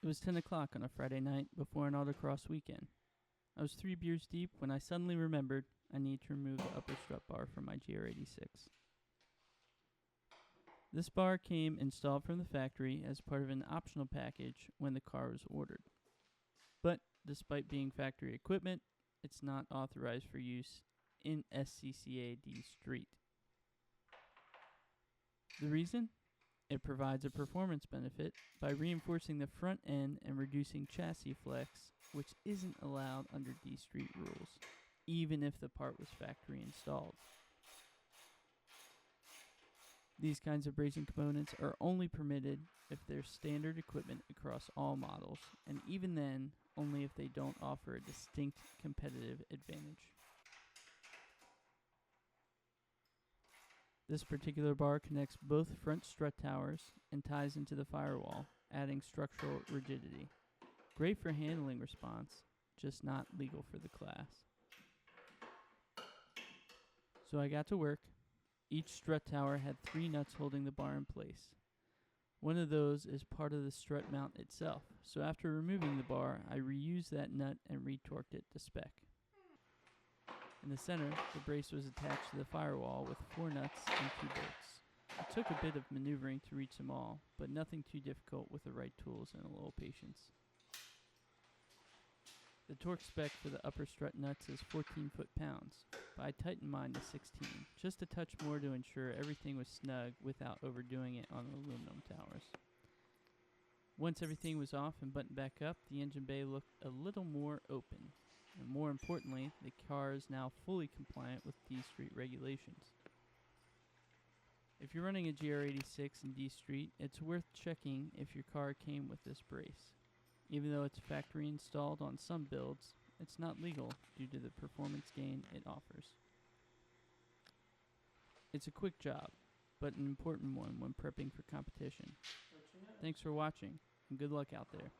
It was 10 o'clock on a Friday night before an Autocross weekend. I was 3 beers deep when I suddenly remembered I need to remove the upper strut bar from my GR86. This bar came installed from the factory as part of an optional package when the car was ordered. But despite being factory equipment, it's not authorized for use in SCCA D Street. The reason? It provides a performance benefit by reinforcing the front end and reducing chassis flex, which isn't allowed under D Street rules, even if the part was factory installed. These kinds of bracing components are only permitted if they're standard equipment across all models, and even then, only if they don't offer a distinct competitive advantage. This particular bar connects both front strut towers and ties into the firewall, adding structural rigidity. Great for handling response, just not legal for the class. So I got to work. Each strut tower had 3 nuts holding the bar in place. One of those is part of the strut mount itself, so after removing the bar, I reused that nut and retorqued it to spec. In the center, the brace was attached to the firewall with 4 nuts and 2 bolts. It took a bit of maneuvering to reach them all, but nothing too difficult with the right tools and a little patience. The torque spec for the upper strut nuts is 14 foot-pounds, but I tightened mine to 16, just a touch more to ensure everything was snug without overdoing it on the aluminum towers. Once everything was off and buttoned back up, the engine bay looked a little more open. And more importantly, the car is now fully compliant with D Street regulations. If you're running a GR86 in D Street, it's worth checking if your car came with this brace. Even though it's factory installed on some builds, it's not legal due to the performance gain it offers. It's a quick job, but an important one when prepping for competition. Thanks for watching, and good luck out there.